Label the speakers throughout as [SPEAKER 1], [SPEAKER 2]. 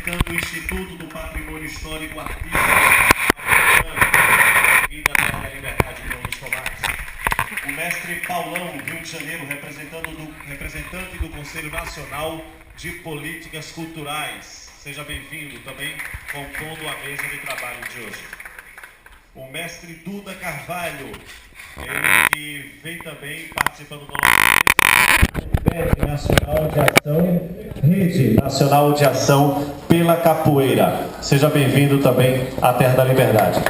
[SPEAKER 1] representando o Instituto do Patrimônio Histórico Artístico da Terra da Liberdade, União dos Pomares. O mestre Paulão, Rio de Janeiro, representante do Conselho Nacional de Políticas Culturais. Seja bem-vindo também, compondo a mesa de trabalho de hoje. O mestre Duda Carvalho, ele que vem também participando da nossa mesa, Rede Nacional de Ação pela Capoeira. Seja bem-vindo também à Terra da Liberdade.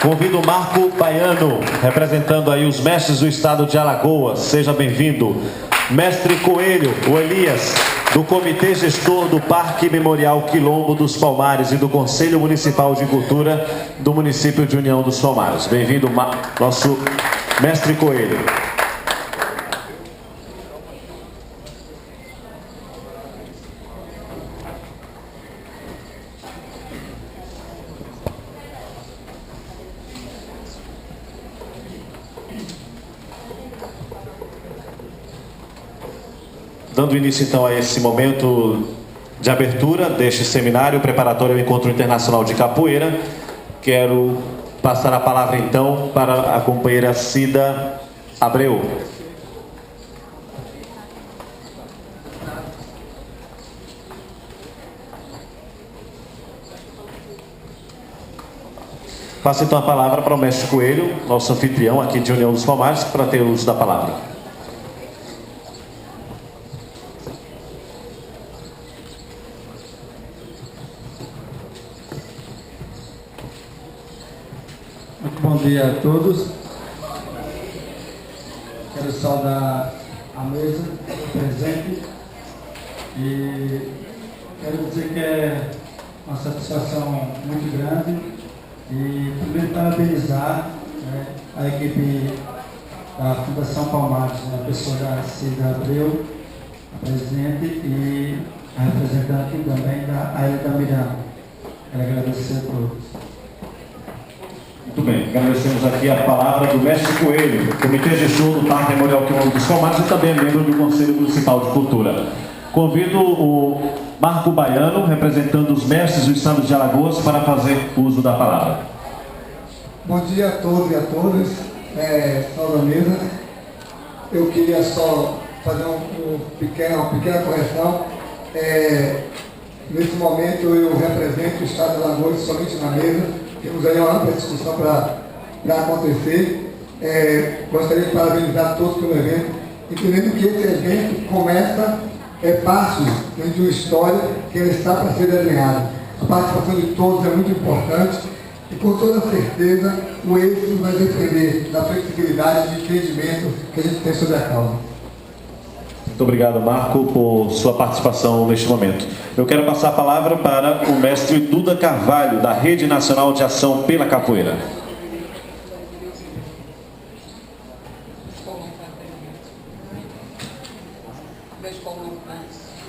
[SPEAKER 1] Convido o Marco Baiano, representando aí os mestres do estado de Alagoas. Seja bem-vindo. Mestre Coelho, o Elias, do Comitê Gestor do Parque Memorial Quilombo dos Palmares e do Conselho Municipal de Cultura do município de União dos Palmares. Bem-vindo, nosso mestre Coelho. Dando início então a esse momento de abertura deste seminário preparatório ao Encontro Internacional de Capoeira, quero passar a palavra então para a companheira Cida Abreu. Passo então a palavra para o mestre Coelho, nosso anfitrião aqui de União dos Palmares, para ter o uso da palavra.
[SPEAKER 2] Bom dia a todos. Quero saudar a mesa presente e quero dizer que é uma satisfação muito grande e primeiro parabenizar a equipe da Fundação Palmares, a pessoa da Cida Abreu, a presidente, e a representante também da Ailda Miranda. Quero agradecer a todos.
[SPEAKER 1] Muito bem, agradecemos aqui a palavra do mestre Coelho, Comitê Gestor do Parque Memorial Quilombo dos Palmares e também membro do Conselho Municipal de Cultura. Convido o Marco Baiano, representando os mestres do estado de Alagoas, para fazer uso da palavra.
[SPEAKER 3] Bom dia a todos e a todas, salve a mesa. Eu queria só fazer uma pequena correção. Nesse momento eu represento o estado de Alagoas somente na mesa. Temos aí uma ampla discussão para acontecer. Gostaria de parabenizar todos pelo evento, entendendo que esse evento começa, parte de uma história que ele está para ser desenhada. A participação de todos é muito importante e, com toda certeza, o êxito vai depender da flexibilidade e de entendimento que a gente tem sobre a causa.
[SPEAKER 1] Muito obrigado, Marco, por sua participação neste momento. Eu quero passar a palavra para o mestre Duda Carvalho, da Rede Nacional de Ação pela Capoeira.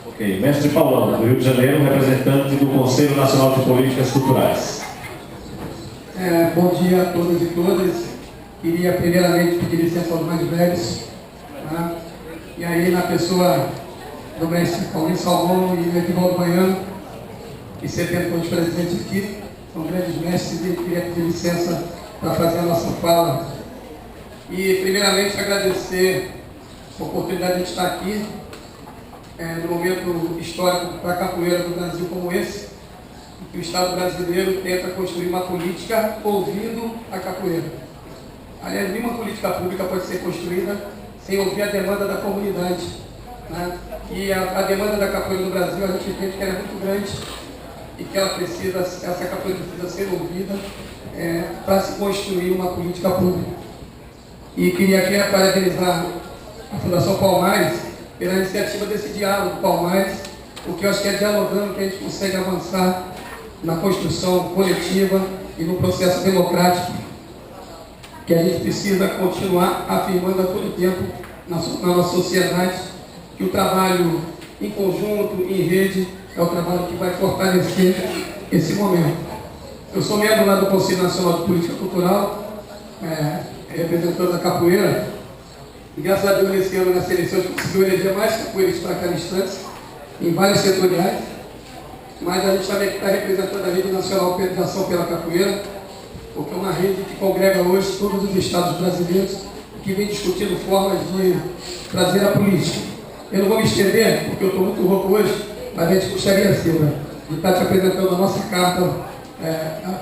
[SPEAKER 1] Ok, mestre Paulão, do Rio de Janeiro, representante do Conselho Nacional de Políticas Culturais.
[SPEAKER 4] Bom dia a todos e todas. Queria primeiramente pedir licença aos mais velhos, tá? E aí, na pessoa do mestre Paulinho Salmão e do Edivaldo Baiano, que sempre estão presentes aqui, são grandes mestres, e queria pedir licença para fazer a nossa fala. E, primeiramente, agradecer a oportunidade de estar aqui, no momento histórico para a capoeira do Brasil como esse, em que o Estado brasileiro tenta construir uma política ouvindo a capoeira. Aliás, nenhuma política pública pode ser construída sem ouvir a demanda da comunidade, né? E a demanda da capoeira no Brasil, a gente entende que ela é muito grande e que essa capoeira precisa ser ouvida para se construir uma política pública. E queria aqui parabenizar a Fundação Palmares pela iniciativa desse diálogo Palmares, porque eu acho que é dialogando que a gente consegue avançar na construção coletiva e no processo democrático que a gente precisa continuar afirmando a todo tempo na nossa sociedade, que o trabalho em conjunto, em rede, é o trabalho que vai fortalecer esse momento. Eu sou membro lá do Conselho Nacional de Política Cultural, representando a capoeira, e graças a Deus nesse ano, nas eleições, conseguiu eleger mais capoeiristas para cada instância, em vários setoriais, mas a gente também está representando a Rede Nacional de Ação pela Capoeira, porque é uma rede que congrega hoje todos os estados brasileiros, que vem discutindo formas de trazer a política. Eu não vou me estender, porque eu estou muito rouco hoje, mas a gente gostaria, Silva, de estar te apresentando a nossa carta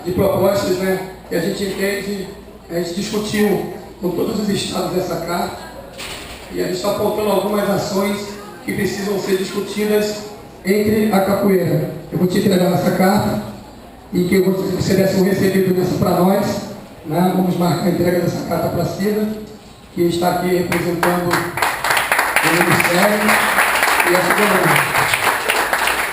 [SPEAKER 4] de propostas, né, que a gente entende, a gente discutiu com todos os estados essa carta, e a gente está apontando algumas ações que precisam ser discutidas entre a capoeira. Eu vou te entregar essa carta, e que você desse um recebido dessa para nós, né? Vamos marcar a entrega dessa carta para a Cida, que está aqui representando o Ministério e a Cidadania.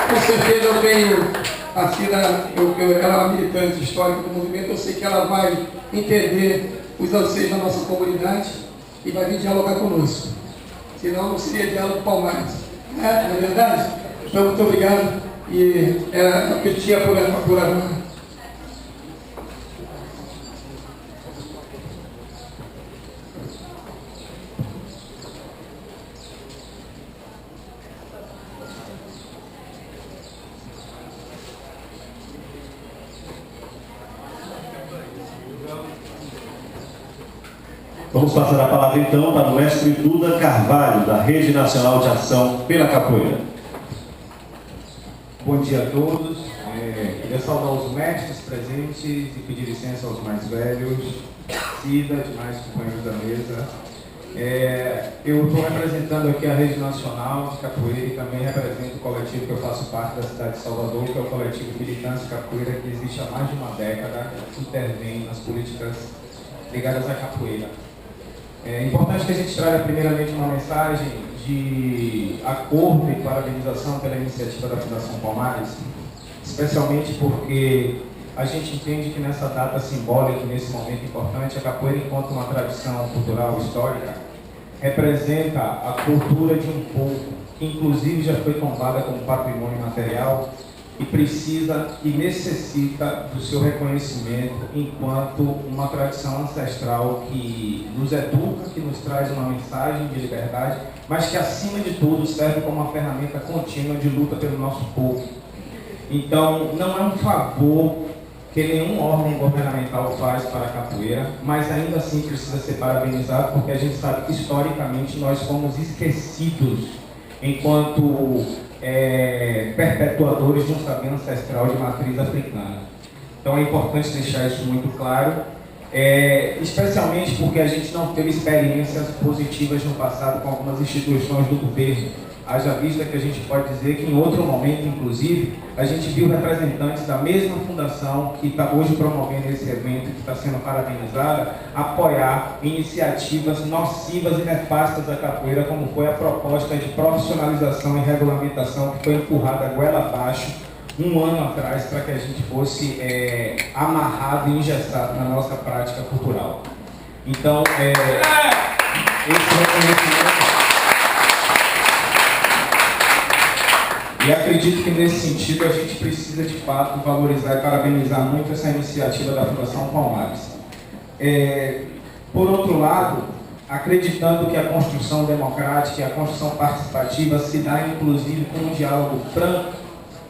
[SPEAKER 4] Com certeza eu tenho, a Cida, ela é uma militante histórica do movimento, eu sei que ela vai entender os anseios da nossa comunidade e vai vir dialogar conosco. Senão não seria diálogo Palmares. Não é verdade? Então, muito obrigado. E era o que eu tinha por agora.
[SPEAKER 1] Vamos passar a palavra então para o mestre Duda Carvalho, da Rede Nacional de Ação pela Capoeira.
[SPEAKER 5] Bom dia a todos. Queria saudar os mestres presentes e pedir licença aos mais velhos, Cida, demais companheiros da mesa. Eu estou representando aqui a Rede Nacional de Capoeira e também represento o coletivo que eu faço parte da cidade de Salvador, que é o coletivo Militância Capoeira, que existe há mais de uma década, que intervém nas políticas ligadas à capoeira. É importante que a gente traga primeiramente uma mensagem de acordo e parabenização pela iniciativa da Fundação Palmares, especialmente porque a gente entende que nessa data simbólica, nesse momento importante, a capoeira, enquanto uma tradição cultural histórica, representa a cultura de um povo que inclusive já foi tombada como patrimônio material e precisa e necessita do seu reconhecimento enquanto uma tradição ancestral que nos educa, que nos traz uma mensagem de liberdade, mas que acima de tudo serve como uma ferramenta contínua de luta pelo nosso povo. Então, não é um favor que nenhum órgão governamental faz para a capoeira, mas ainda assim precisa ser parabenizado, porque a gente sabe que historicamente nós fomos esquecidos enquanto perpetuadores de um saber ancestral de matriz africana. Então é importante deixar isso muito claro, especialmente porque a gente não teve experiências positivas no passado com algumas instituições do governo. Haja vista que a gente pode dizer que em outro momento, inclusive, a gente viu representantes da mesma fundação que está hoje promovendo esse evento, que está sendo parabenizada, apoiar iniciativas nocivas e nefastas da capoeira, como foi a proposta de profissionalização e regulamentação que foi empurrada goela abaixo um ano atrás para que a gente fosse amarrado e engessado na nossa prática cultural. Então, esse reconhecimento. E acredito que nesse sentido a gente precisa de fato valorizar e parabenizar muito essa iniciativa da Fundação Palmares. Por outro lado, acreditando que a construção democrática e a construção participativa se dá inclusive com um diálogo franco,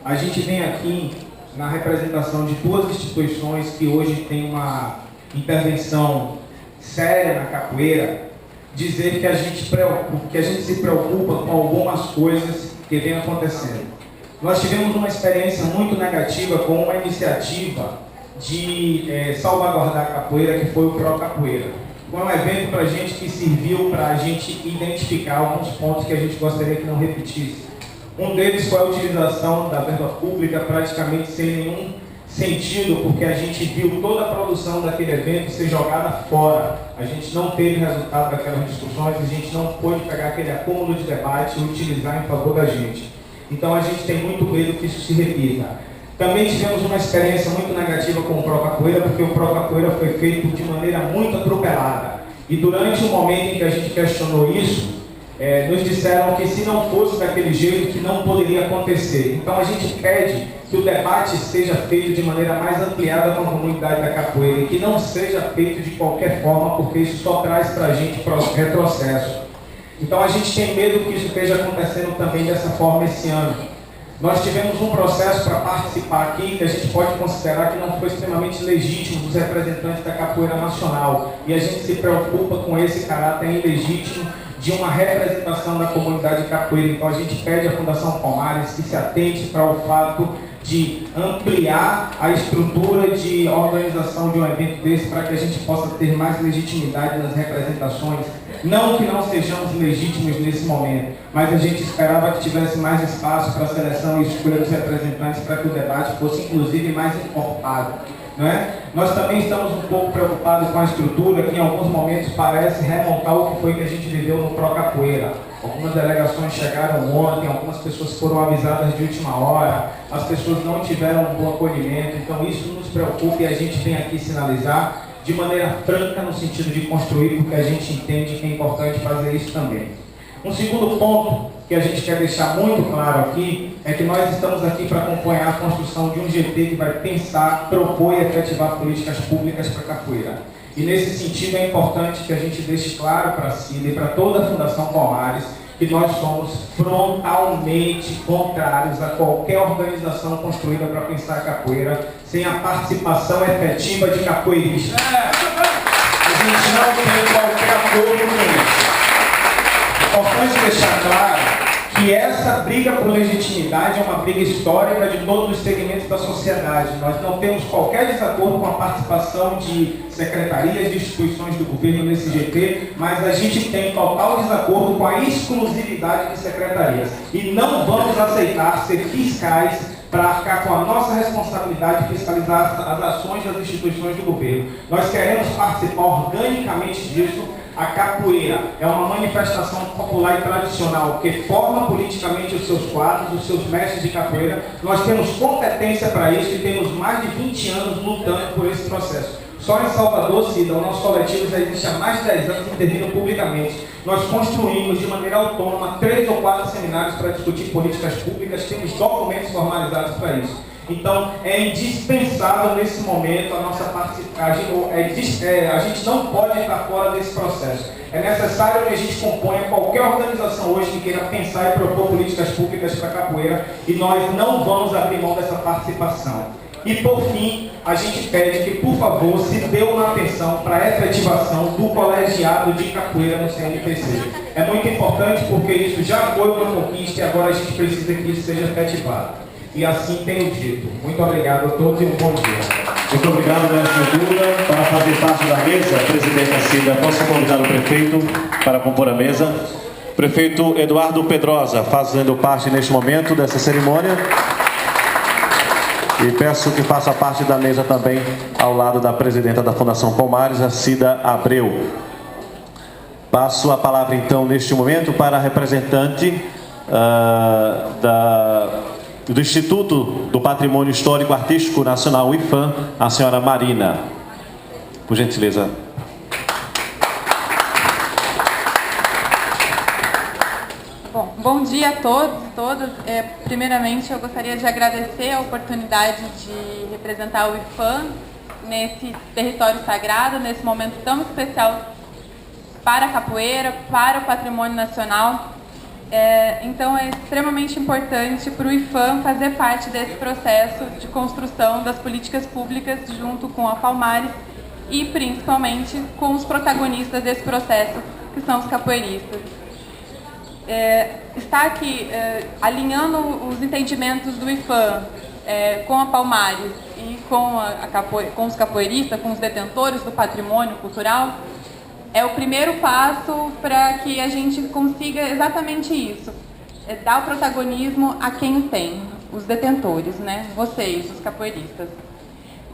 [SPEAKER 5] a gente vem aqui na representação de duas instituições que hoje têm uma intervenção séria na capoeira, dizer que a gente se preocupa com algumas coisas que vem acontecendo. Nós tivemos uma experiência muito negativa com uma iniciativa de salvaguardar a capoeira, que foi o Pro Capoeira. Foi um evento para a gente que serviu para a gente identificar alguns pontos que a gente gostaria que não repetisse. Um deles foi a utilização da verba pública praticamente sem nenhum sentido, porque a gente viu toda a produção daquele evento ser jogada fora. A gente não teve resultado daquelas discussões, a gente não pôde pegar aquele acúmulo de debate e utilizar em favor da gente. Então a gente tem muito medo que isso se repita. Também tivemos uma experiência muito negativa com o Pro Capoeira, porque o Pro Capoeira foi feito de maneira muito atropelada. E durante o momento em que a gente questionou isso, nos disseram que se não fosse daquele jeito, que não poderia acontecer. Então a gente pede que o debate seja feito de maneira mais ampliada com a comunidade da capoeira e que não seja feito de qualquer forma, porque isso só traz para a gente retrocesso. Então a gente tem medo que isso esteja acontecendo também dessa forma esse ano. Nós tivemos um processo para participar aqui que a gente pode considerar que não foi extremamente legítimo dos representantes da capoeira nacional, e a gente se preocupa com esse caráter ilegítimo de uma representação da comunidade capoeira. Então a gente pede à Fundação Palmares que se atente para o fato de ampliar a estrutura de organização de um evento desse para que a gente possa ter mais legitimidade nas representações. Não que não sejamos legítimos nesse momento, mas a gente esperava que tivesse mais espaço para a seleção e escolha dos representantes para que o debate fosse inclusive mais encorpado. Não é? Nós também estamos um pouco preocupados com a estrutura que em alguns momentos parece remontar o que foi que a gente viveu no Pro Capoeira. Algumas delegações chegaram ontem, algumas pessoas foram avisadas de última hora, as pessoas não tiveram um bom acolhimento, então isso nos preocupa e a gente vem aqui sinalizar de maneira franca no sentido de construir, porque a gente entende que é importante fazer isso também. Um segundo ponto que a gente quer deixar muito claro aqui é que nós estamos aqui para acompanhar a construção de um GT que vai pensar, propor e efetivar políticas públicas para a capoeira. E nesse sentido é importante que a gente deixe claro para a Cida e para toda a Fundação Palmares que nós somos frontalmente contrários a qualquer organização construída para pensar a capoeira sem a participação efetiva de capoeiristas. A gente não tem qualquer acordo com isso. É importante deixar claro que essa briga por legitimidade é uma briga histórica de todos os segmentos da sociedade. Nós não temos qualquer desacordo com a participação de secretarias, de instituições do governo nesse GT, mas a gente tem total desacordo com a exclusividade de secretarias. E não vamos aceitar ser fiscais para arcar com a nossa responsabilidade de fiscalizar as ações das instituições do governo. Nós queremos participar organicamente disso. A capoeira é uma manifestação popular e tradicional que forma politicamente os seus quadros, os seus mestres de capoeira. Nós temos competência para isso e temos mais de 20 anos lutando por esse processo. Só em Salvador, Cida, o nosso coletivo já existe há mais de 10 anos intervindo publicamente. Nós construímos de maneira autônoma 3 ou 4 seminários para discutir políticas públicas, temos documentos formalizados para isso. Então, é indispensável nesse momento a nossa participação. A gente não pode estar fora desse processo. É necessário que a gente componha qualquer organização hoje que queira pensar e propor políticas públicas para a capoeira, e nós não vamos abrir mão dessa participação. E, por fim, a gente pede que, por favor, se dê uma atenção para a efetivação do colegiado de capoeira no CNPC. É muito importante porque isso já foi uma conquista e agora a gente precisa que isso seja efetivado. E assim tenho dito. Muito obrigado a todos e um bom dia.
[SPEAKER 1] Muito obrigado, mestre Duda. Para fazer parte da mesa, presidenta Cida, posso convidar o prefeito para compor a mesa. Prefeito Eduardo Pedrosa, fazendo parte neste momento dessa cerimônia. E peço que faça parte da mesa também ao lado da presidenta da Fundação Palmares, a Cida Abreu. Passo a palavra então neste momento para a representante do Instituto do Patrimônio Histórico Artístico Nacional, o IPHAN, a senhora Marina. Por gentileza.
[SPEAKER 6] Bom dia a todos e todas. Primeiramente, eu gostaria de agradecer a oportunidade de representar o IPHAN nesse território sagrado, nesse momento tão especial para a capoeira, para o patrimônio nacional. Então, é extremamente importante para o IPHAN fazer parte desse processo de construção das políticas públicas junto com a Palmares e, principalmente, com os protagonistas desse processo, que são os capoeiristas. Está aqui alinhando os entendimentos do IPHAN com a Palmares e com os capoeiristas, com os detentores do patrimônio cultural, é o primeiro passo para que a gente consiga exatamente isso, dar o protagonismo a quem o tem, os detentores, né? Vocês, os capoeiristas.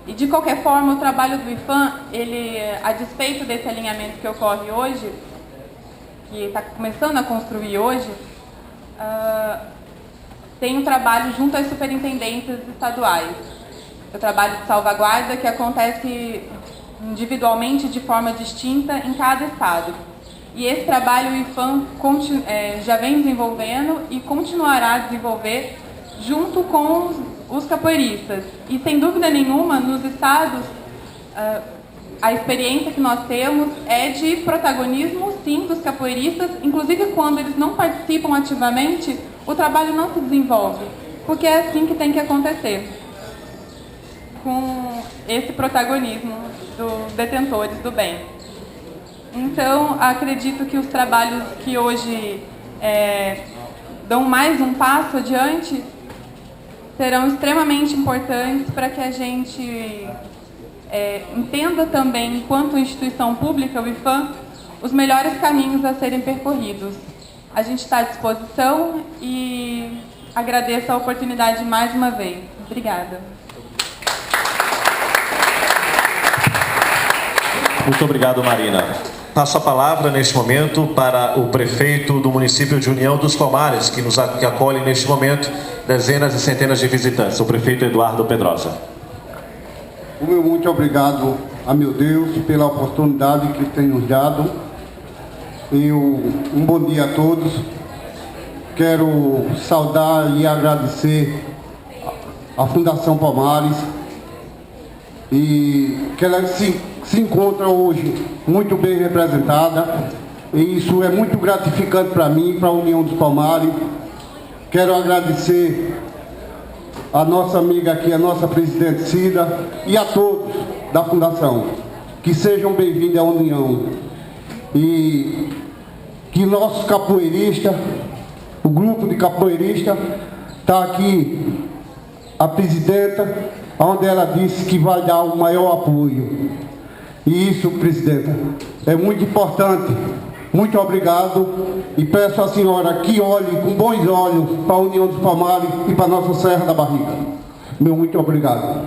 [SPEAKER 6] E de qualquer forma, o trabalho do IPHAN, ele, a despeito desse alinhamento que ocorre hoje, que está começando a construir hoje, tem um trabalho junto às superintendências estaduais. O trabalho de salvaguarda que acontece individualmente de forma distinta em cada estado. E esse trabalho o IPHAN já vem desenvolvendo e continuará a desenvolver junto com os capoeiristas. E sem dúvida nenhuma, nos estados, a experiência que nós temos é de protagonismo, sim, dos capoeiristas, inclusive quando eles não participam ativamente, o trabalho não se desenvolve. porque é assim que tem que acontecer, com esse protagonismo dos detentores do bem. Então, acredito que os trabalhos que hoje dão mais um passo adiante serão extremamente importantes para que a gente entenda também, enquanto instituição pública, o IPHAN, os melhores caminhos a serem percorridos. A gente está à disposição e agradeço a oportunidade mais uma vez. Obrigada.
[SPEAKER 1] Muito obrigado, Marina. Passo a palavra, neste momento, para o prefeito do município de União dos Palmares, que acolhe, neste momento, dezenas e centenas de visitantes, o prefeito Eduardo Pedrosa.
[SPEAKER 7] O meu muito obrigado a meu Deus pela oportunidade que tem nos dado. Um bom dia a todos. Quero saudar e agradecer a Fundação Palmares, e que ela se encontra hoje muito bem representada, e isso é muito gratificante para mim, para a União dos Palmares. Quero agradecer a nossa amiga aqui, a nossa presidente Cida, e a todos da Fundação, que sejam bem-vindos à União. E que nosso capoeirista, o grupo de capoeirista, está aqui, a presidenta, onde ela disse que vai dar o maior apoio. E isso, presidenta, é muito importante. Muito obrigado, e peço à senhora que olhe com bons olhos para a União dos Palmares e para a nossa Serra da Barriga. Meu muito obrigado.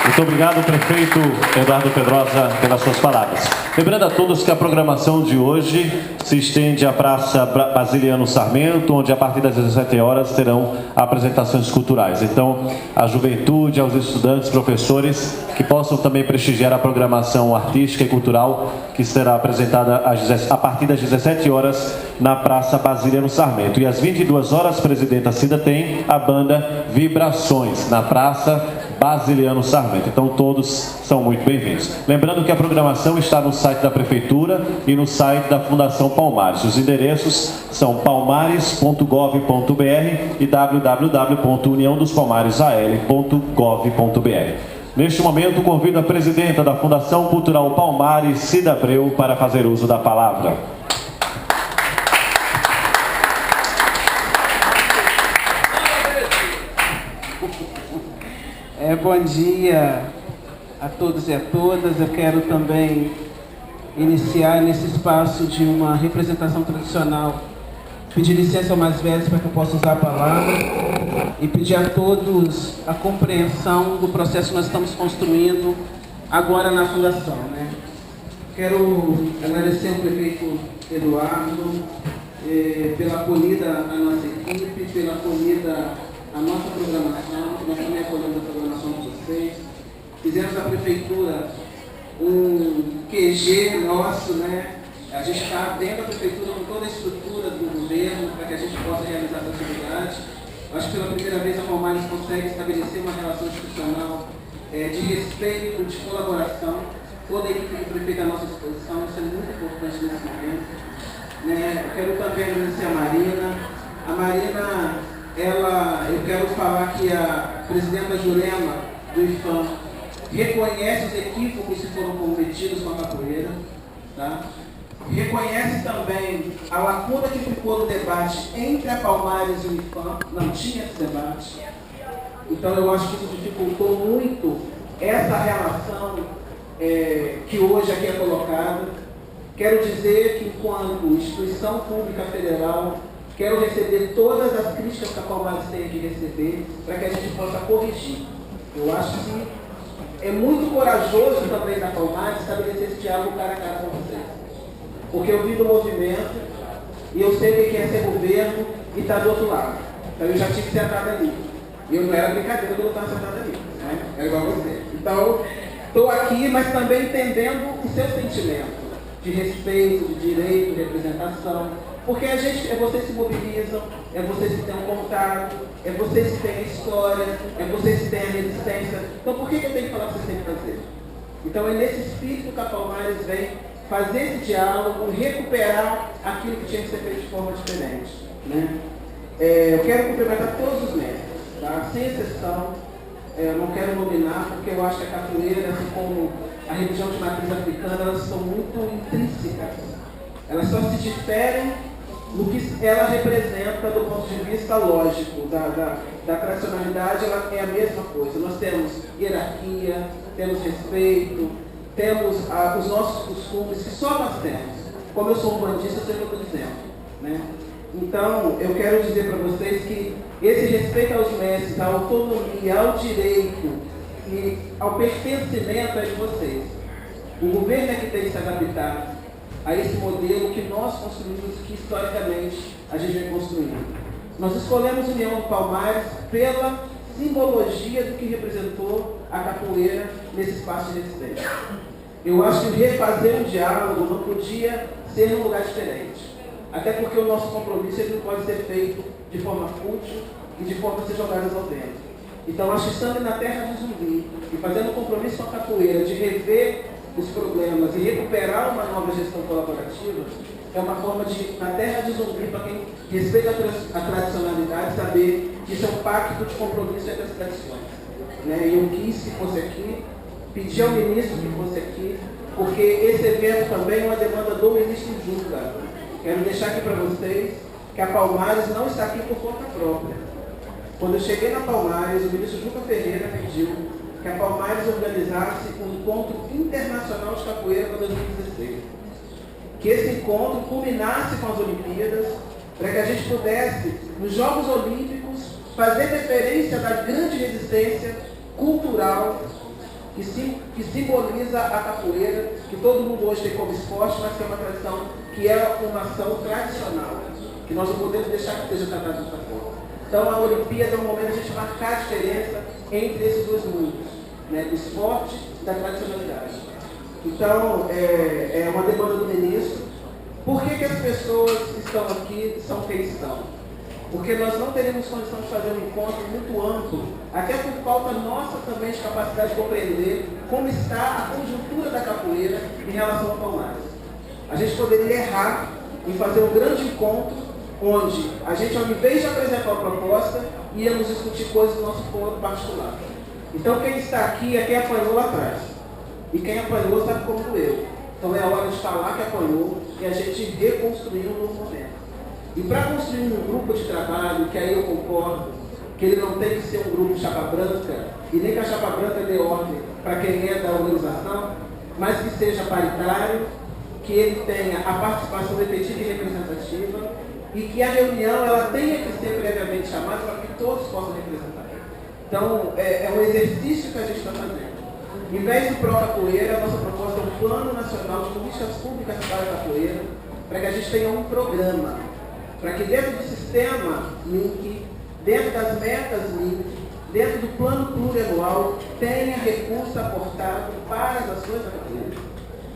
[SPEAKER 1] Muito obrigado, prefeito Eduardo Pedrosa, pelas suas palavras. Lembrando a todos que a programação de hoje se estende à Praça Basiliano Sarmento, onde a partir das 17 horas terão apresentações culturais. Então, a juventude, aos estudantes, professores, que possam também prestigiar a programação artística e cultural que será apresentada a partir das 17 horas na Praça Basiliano Sarmento. E às 22 horas, presidenta Cida, tem a banda Vibrações na Praça Basiliano Sarmento. Então todos são muito bem-vindos. Lembrando que a programação está no site da Prefeitura e no site da Fundação Palmares. Os endereços são palmares.gov.br e www.uniãodospalmaresal.gov.br. Neste momento, convido a presidenta da Fundação Cultural Palmares, Cida Abreu, para fazer uso da palavra.
[SPEAKER 8] Bom dia a todos e a todas. Eu quero também iniciar nesse espaço de uma representação tradicional, pedir licença ao mais velho para que eu possa usar a palavra e pedir a todos a compreensão do processo que nós estamos construindo agora na Fundação, né? Quero agradecer ao prefeito Eduardo pela acolhida à nossa equipe, pela acolhida a nossa programação, nós também acolhemos a programação de vocês. Fizemos da Prefeitura um QG nosso, né? A gente está dentro da Prefeitura com toda a estrutura do governo para que a gente possa realizar essa atividade. Acho que pela primeira vez a Palmares consegue estabelecer uma relação institucional de respeito, de colaboração. Toda a equipe do prefeito à nossa disposição, isso é muito importante nesse momento. Né? Eu quero também agradecer a Marina. A Marina, eu quero falar que a presidenta Jurema do IPHAN reconhece os equívocos que foram cometidos com a capoeira, tá? Reconhece também a lacuna que ficou no debate entre a Palmares e o IPHAN, não tinha esse debate. Então eu acho que isso dificultou muito essa relação que hoje aqui é colocada. Quero dizer que, enquanto instituição pública federal, quero receber todas as críticas que a Palmares tem que receber para que a gente possa corrigir. Eu acho que é muito corajoso também da Palmares estabelecer esse diálogo cara a cara com vocês. Porque eu vi do movimento e eu sei o que é ser governo e estar do outro lado. Então eu já tive sentado ali. E eu não era brincadeira quando eu estava sentado ali. Né? Era igual a você. Então, estou aqui, mas também entendendo o seu sentimento de respeito, de direito, de representação. Porque vocês se mobilizam, vocês que têm um contato, vocês que têm a história, vocês que têm a resistência. Então por que eu tenho que falar que vocês têm que fazer? Então é nesse espírito que a Palmares vem fazer esse diálogo, recuperar aquilo que tinha que ser feito de forma diferente. Né? Eu quero cumprimentar todos os mestres, tá? Sem exceção. Eu não quero nominar, porque eu acho que a capoeira, assim como a religião de matriz africana, elas são muito intrínsecas. Elas só se diferem no que ela representa do ponto de vista lógico, da tradicionalidade. Ela é a mesma coisa. Nós temos hierarquia, temos respeito, temos os nossos costumes, que só nós temos. Como eu sou um bandista, eu sempre estou dizendo, né? Então, eu quero dizer para vocês que esse respeito aos mestres, à autonomia, ao direito e ao pertencimento é de vocês. O governo é que tem que se adaptar a esse modelo que nós construímos, que historicamente a gente vem construindo. Nós escolhemos União do Palmares pela simbologia do que representou a capoeira nesse espaço de resistência. Eu acho que refazer um diálogo não podia ser num lugar diferente. Até porque o nosso compromisso ele não pode ser feito de forma fútil e de forma a ser jogadas ao vento. Então, acho que estando na terra de Zumbi e fazendo um compromisso com a capoeira de rever os problemas e recuperar uma nova gestão colaborativa, é uma forma de, na terra de Zumbi, para quem respeita a tradicionalidade, saber que isso é um pacto de compromisso entre as tradições. Né? E eu quis que fosse aqui, pedi ao ministro que fosse aqui, porque esse evento também é uma demanda do ministro Juca. Quero deixar aqui para vocês que a Palmares não está aqui por conta própria. Quando eu cheguei na Palmares, o ministro Juca Ferreira pediu que a Palmares organizasse um encontro internacional de capoeira para 2016. Que esse encontro culminasse com as Olimpíadas, para que a gente pudesse, nos Jogos Olímpicos, fazer referência da grande resistência cultural que simboliza a capoeira, que todo mundo hoje tem como esporte, mas que é uma tradição, que é uma ação tradicional, que nós não podemos deixar que esteja tratada dessa forma. Então, a Olimpíada é um momento de a gente marcar a diferença entre esses dois mundos, né, do esporte e da tradicionalidade. Então, é uma demanda do ministro. Por que as pessoas estão aqui, são quem estão? Porque nós não teríamos condição de fazer um encontro muito amplo, até por falta nossa também de capacidade de compreender como está a conjuntura da capoeira em relação ao Palmares. A gente poderia errar em fazer um grande encontro, onde a gente, ao invés de apresentar uma proposta, íamos discutir coisas do nosso foro particular. Então, quem está aqui é quem apanhou lá atrás. E quem apanhou sabe como doeu. Então, é a hora de falar que apanhou e a gente reconstruir um novo momento. E para construir um grupo de trabalho, que aí eu concordo, que ele não tem que ser um grupo de chapa branca, e nem que a chapa branca dê ordem para quem é da organização, mas que seja paritário, que ele tenha a participação efetiva e representativa, e que a reunião ela tenha que ser previamente chamada para que todos possam representar. Então, é um exercício que a gente está fazendo. Em vez de pró-capoeira, a nossa proposta é um plano nacional de políticas públicas para a capoeira, para que a gente tenha um programa, para que dentro do sistema LINC, dentro das metas LINC, dentro do plano plurianual, tenha recurso aportado para as ações da capoeira.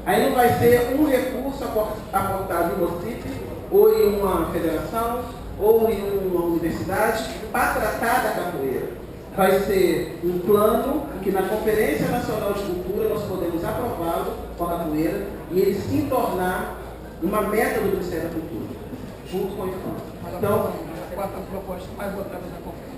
[SPEAKER 8] Aí não vai ser um recurso aportado em município, ou em uma federação, ou em uma universidade, para tratar da capoeira. Vai ser um plano que na Conferência Nacional de Cultura nós podemos aprová-lo com a capoeira e ele se tornar uma meta do Ministério da Cultura, junto com o IFAM. Então,
[SPEAKER 4] a quarta proposta mais votada na conferência,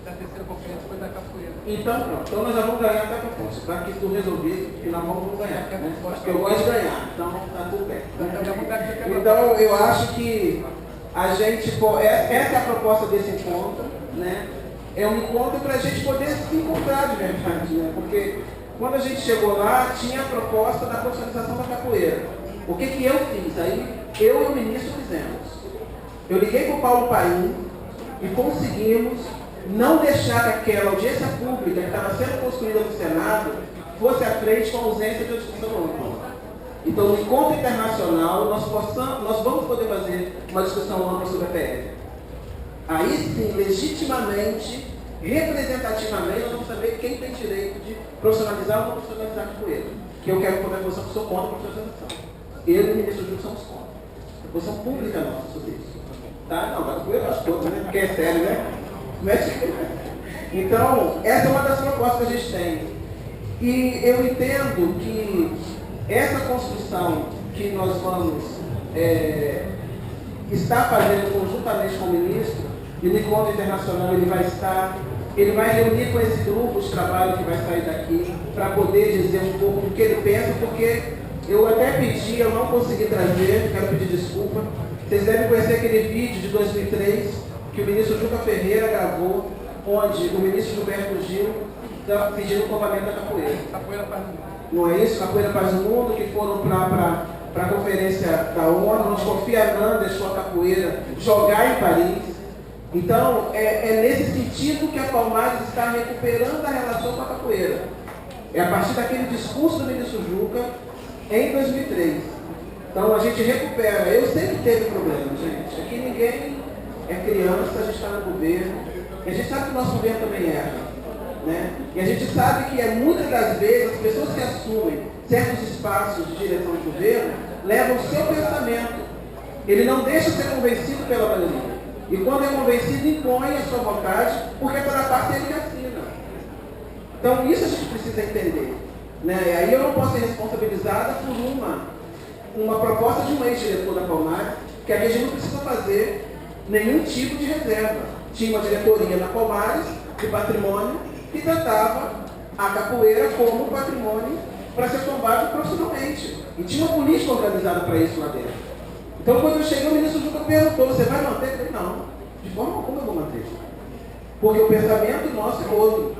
[SPEAKER 4] da terceira conferência foi da capoeira.
[SPEAKER 8] Então, pronto. Então nós já vamos ganhar até a proposta. Para que tudo resolvido, que nós vamos ganhar. Né? Porque eu gosto de ganhar, então está tudo bem. Então, eu acho que a gente, essa é a proposta desse encontro, né? É um encontro para a gente poder se encontrar de verdade, né? Porque quando a gente chegou lá, tinha a proposta da profissionalização da capoeira. O que eu fiz? Aí, eu e o ministro fizemos. Eu liguei para o Paulo Paim e conseguimos não deixar que aquela audiência pública que estava sendo construída no Senado fosse à frente com a ausência de uma discussão ampla. Então, no encontro internacional, nós vamos poder fazer uma discussão ampla sobre a PL. Aí sim, legitimamente, representativamente, nós vamos saber quem tem direito de profissionalizar ou não profissionalizar a capoeira. Que eu quero poder posição que sou contra a profissionalização. Eu e o ministro Júlio somos contra. A posição pública nossa sobre isso. Tá? Não, a capoeira eu acho toda, né? Porque é sério, né? Então, essa é uma das propostas que a gente tem. E eu entendo que essa construção que nós vamos estar fazendo conjuntamente com o ministro e no encontro internacional ele vai estar. Ele vai reunir com esse grupo de trabalho que vai sair daqui para poder dizer um pouco do que ele pensa, porque eu até pedi, eu não consegui trazer, quero pedir desculpa. Vocês devem conhecer aquele vídeo de 2003 que o ministro Juca Ferreira gravou, onde o ministro Gilberto Gil está pedindo o complemento da capoeira.
[SPEAKER 4] Capoeira Paz do Mundo.
[SPEAKER 8] Não é isso? Capoeira Paz do Mundo, que foram para a conferência da ONU, onde Kofi Annan deixou a capoeira jogar em Paris. Então, é nesse sentido que a Palmares está recuperando a relação com a capoeira. É a partir daquele discurso do ministro Juca em 2003. Então, a gente recupera. Eu sei que teve problema, gente. Aqui ninguém é criança, a gente está no governo. E a gente sabe que o nosso governo também erra. Né? E a gente sabe que muitas das vezes as pessoas que assumem certos espaços de direção de governo levam o seu pensamento. Ele não deixa ser convencido pela maioria. E quando é convencido, impõe a sua vontade, porque toda parte ele que assina. Então isso a gente precisa entender. Né? E aí eu não posso ser responsabilizada por uma proposta de um ex-diretor da Palmares, que aqui a gente não precisa fazer nenhum tipo de reserva. Tinha uma diretoria na Palmares de patrimônio que tratava a capoeira como patrimônio para ser tombado profissionalmente. E tinha uma política organizada para isso lá dentro. Então, quando eu cheguei, o ministro Juca perguntou, você vai manter? Eu falei, não, de forma alguma eu vou manter. Porque o pensamento nosso é outro.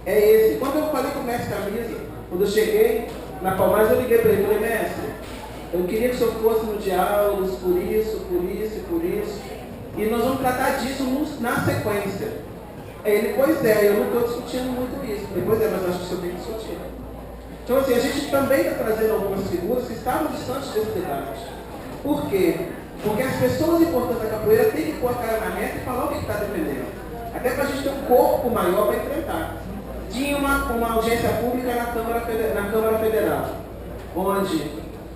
[SPEAKER 8] É esse. Quando eu falei com o mestre Camisa, quando eu cheguei na Palmares, eu liguei para ele e falei, mestre, eu queria que o senhor fosse no diálogos por isso, por isso. E nós vamos tratar disso na sequência. Ele, pois é, eu não estou discutindo muito isso. Depois mas acho que o senhor tem que discutir. Então, assim, a gente também está trazendo algumas figuras que estavam distantes desse debate. Por quê? Porque as pessoas importantes da capoeira têm que pôr a cara na reta e falar o que está defendendo. Até para a gente ter um corpo maior para enfrentar. Tinha uma audiência pública na Câmara Federal, onde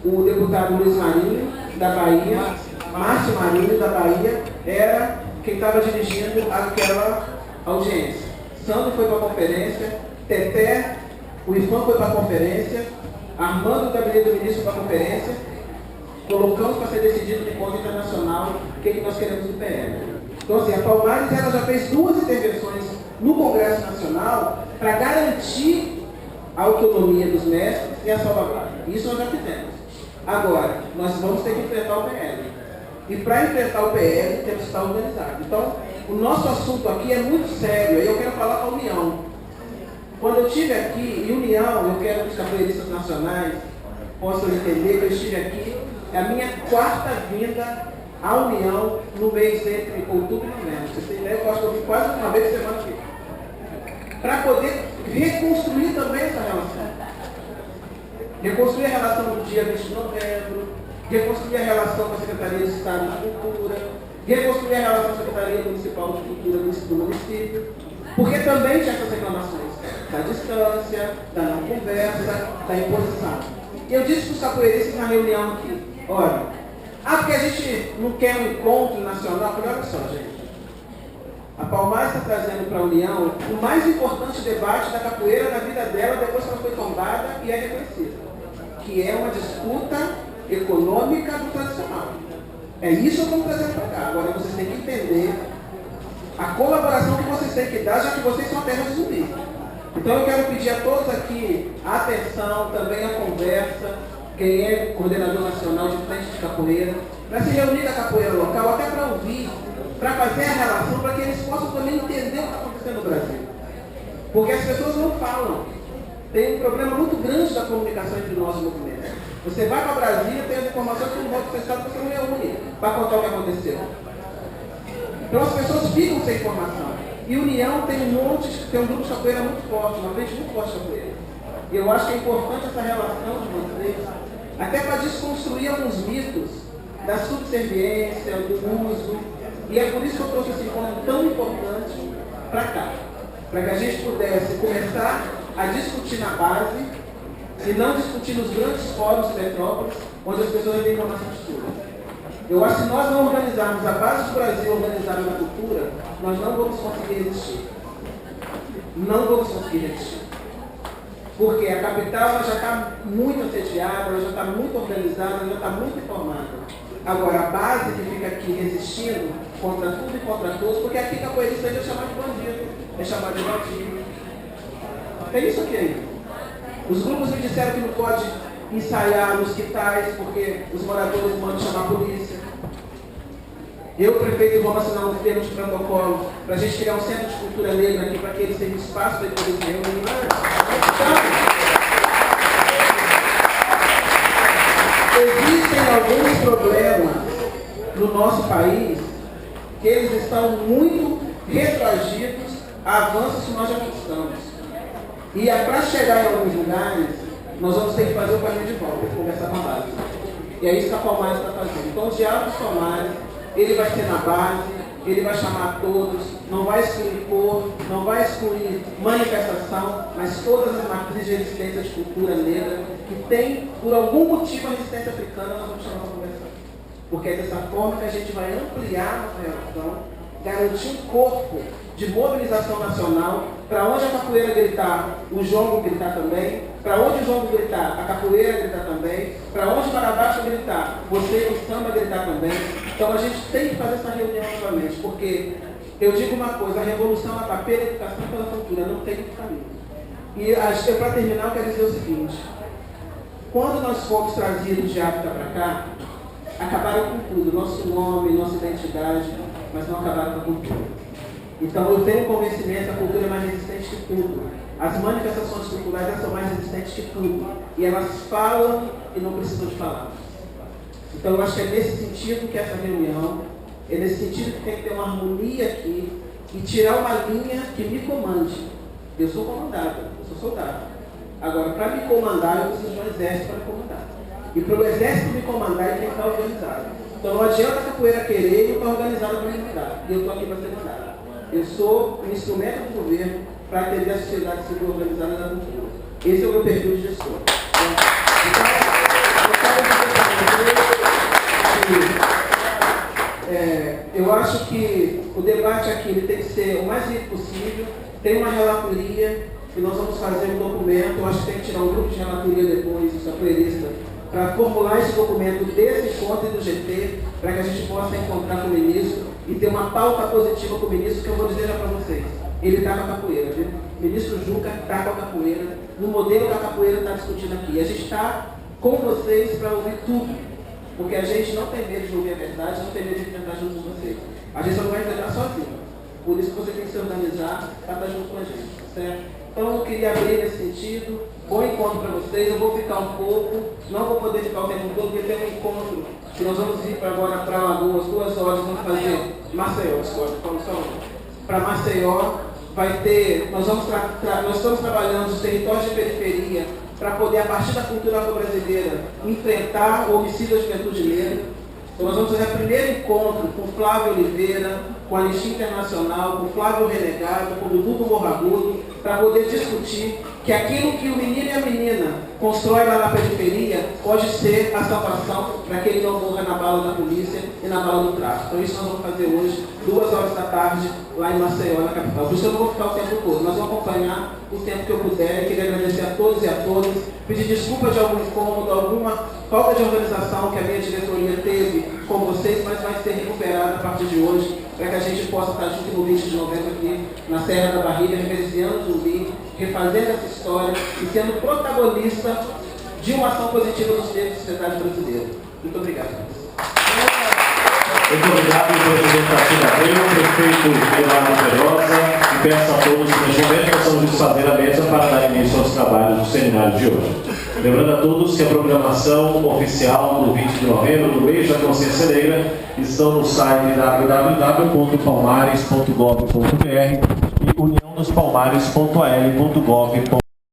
[SPEAKER 8] o deputado Luiz Marinho, da Bahia, Márcio Marinho, da Bahia, era quem estava dirigindo aquela audiência. Sandro foi para a conferência, Teté, o IFAM foi para a conferência, Armando, o gabinete do ministro, para a conferência. Colocamos para ser decidido no encontro internacional o que nós queremos do PL. Então, assim, a Palmares ela já fez 2 intervenções no Congresso Nacional para garantir a autonomia dos mestres e a salvaguarda. Isso nós já fizemos. Agora, nós vamos ter que enfrentar o PL. E para enfrentar o PL, temos que estar organizados. Então, o nosso assunto aqui é muito sério. E eu quero falar com a União. Quando eu estive aqui, e União, eu quero que os capoeiristas nacionais possam entender que eu estive aqui. É a minha 4ª vinda à União no mês entre outubro e novembro. Vocês têm ideia? Eu acho que eu vim quase uma vez por semana aqui. Para poder reconstruir também essa relação. Reconstruir a relação do dia 20 de novembro, reconstruir a relação com a Secretaria de Estado de Cultura, reconstruir a relação com a Secretaria Municipal de Cultura do município, porque também tinha essas reclamações da distância, da não conversa, da imposição. E eu disse para os capoeiristas na reunião aqui, olha, porque a gente não quer um encontro nacional, porque olha só, gente, a Palmares está trazendo para a União o mais importante debate da capoeira na vida dela depois que ela foi tombada e é reconhecida, que é uma disputa econômica do tradicional. É isso que eu estou trazendo para cá. Agora vocês têm que entender a colaboração que vocês têm que dar, já que vocês são a terra de zumbi. Então eu quero pedir a todos aqui a atenção, também a conversa, quem é coordenador nacional de frente de capoeira, para se reunir com a capoeira local, até para ouvir, para fazer a relação, para que eles possam também entender o que está acontecendo no Brasil. Porque as pessoas não falam. Tem um problema muito grande da comunicação entre nós e o movimento. Você vai para Brasília, tem as informações que não vão para o Estado, você não reúne para contar o que aconteceu. Então as pessoas ficam sem informação. E União tem um grupo de capoeira muito forte, uma frente muito forte de capoeira. E eu acho que é importante essa relação de vocês, até para desconstruir alguns mitos da subserviência, do uso. E é por isso que eu trouxe esse encontro tão importante para cá. Para que a gente pudesse começar a discutir na base e não discutir nos grandes fóruns de metrópoles, onde as pessoas têm informação de tudo. Eu acho que se nós não organizarmos a base do Brasil organizada na cultura, nós não vamos conseguir resistir. Não vamos conseguir resistir. Porque a capital ela já está muito assediada, ela já está muito organizada, ela já está muito informada. Agora, a base que fica aqui resistindo, contra tudo e contra todos, porque aqui capoeirista é chamado de bandido, é chamado de bandido. É isso aqui aí. Os grupos me disseram que não pode ensaiar nos quintais, porque os moradores mandam chamar a polícia. Eu, prefeito, vou assinar um termo de protocolo para a gente criar um centro de cultura negra aqui, para que eles tenham espaço para eles se reunir. Existem alguns problemas no nosso país que eles estão muito retroagidos a avanços que nós já conquistamos. E para chegar em alguns lugares, nós vamos ter que fazer o caminho de volta, conversar com a base. E é isso que a Palmares está fazendo. Então, os diálogos Palmares, ele vai ser na base, ele vai chamar todos, não vai excluir cor, não vai excluir manifestação, mas todas as matrizes de resistência de cultura negra que tem, por algum motivo, a resistência africana, nós vamos chamar para conversar. Porque é dessa forma que a gente vai ampliar a nossa relação, garantir um corpo de mobilização nacional, para onde a capoeira gritar, o jongo gritar também, para onde o jongo gritar, a capoeira gritar também, para onde o marabaixo gritar, você o samba gritar também. Então a gente tem que fazer essa reunião novamente, porque eu digo uma coisa, a revolução é pela educação e pela cultura, não tem outro caminho. E para terminar, eu quero dizer o seguinte, quando nós fomos trazidos de África para cá, acabaram com tudo, nosso nome, nossa identidade, mas não acabaram com a cultura. Então eu tenho convencimento que a cultura é mais resistente que tudo. As manifestações culturais elas são mais resistentes que tudo. E elas falam e não precisam de falar. Então eu acho que é nesse sentido que essa reunião, é nesse sentido que tem que ter uma harmonia aqui e tirar uma linha que me comande. Eu sou comandada, eu sou soldado. Agora, para me comandar, eu preciso de um exército para me comandar. E para o exército me comandar, ele tem que estar organizado. Então não adianta a capoeira querer e eu estar organizado para me mandar. E eu estou aqui para ser mandado. Eu sou um instrumento do governo para atender a sociedade civil organizada da cultura. Esse é o meu perfil de gestor. Então, eu acho que o debate aqui ele tem que ser o mais rico possível. Tem uma relatoria que nós vamos fazer um documento. Eu acho que tem que tirar um grupo de relatoria depois, os capoeiristas, para formular esse documento desse encontro e do GT, para que a gente possa encontrar com o ministro e ter uma pauta positiva com o ministro, que eu vou dizer já para vocês. Ele está com a capoeira, viu? O ministro Juca está com a capoeira, no modelo que a capoeira está discutindo aqui. A gente está com vocês para ouvir tudo, porque a gente não tem medo de ouvir a verdade, não tem medo de enfrentar junto com vocês. A gente só não vai enfrentar sozinho. Por isso que você tem que se organizar para estar junto com a gente, certo? Então eu queria abrir nesse sentido. Bom encontro para vocês. Eu vou ficar um pouco, não vou poder ficar o tempo todo, porque tem um encontro que nós vamos ir agora para Alagoas, 2 horas, vamos fazer Maceió, para Maceió. Vai ter, nós estamos trabalhando os territórios de periferia para poder, a partir da cultura afro-brasileira, enfrentar o homicídio da juventude negra. Então nós vamos fazer o primeiro encontro com Flávio Oliveira, com a Anistia Internacional, com Flávio Renegado, com o Dudu Morragudo, para poder discutir que aquilo que o menino e a menina constrói lá na periferia pode ser a salvação para que ele não morra na bala da polícia e na bala do tráfico. Então isso nós vamos fazer hoje, 2 horas da tarde, lá em Maceió, na capital. Por isso eu não vou ficar o tempo todo, nós vamos acompanhar o tempo que eu puder. Eu queria agradecer a todos e a todas, pedir desculpa de algum incômodo, alguma falta de organização que a minha diretoria teve com vocês, mas vai ser recuperada a partir de hoje, para que a gente possa estar junto no 20 de novembro aqui na Serra da Barriga, reverenciando o Zumbi, refazendo essa história e sendo protagonista de uma ação positiva dos termos da sociedade brasileira. Muito obrigado.
[SPEAKER 1] Muito obrigado, presidente Tarsila Abreu, prefeito Eduardo Feroza, e peço a todos que neste momento possamos fazer a mesa para dar início aos trabalhos do seminário de hoje. Lembrando a todos que a programação oficial do 20 de novembro do Mês da Consciência Negra estão no site www.palmares.gov.br e uniãodospalmares.al.gov.br.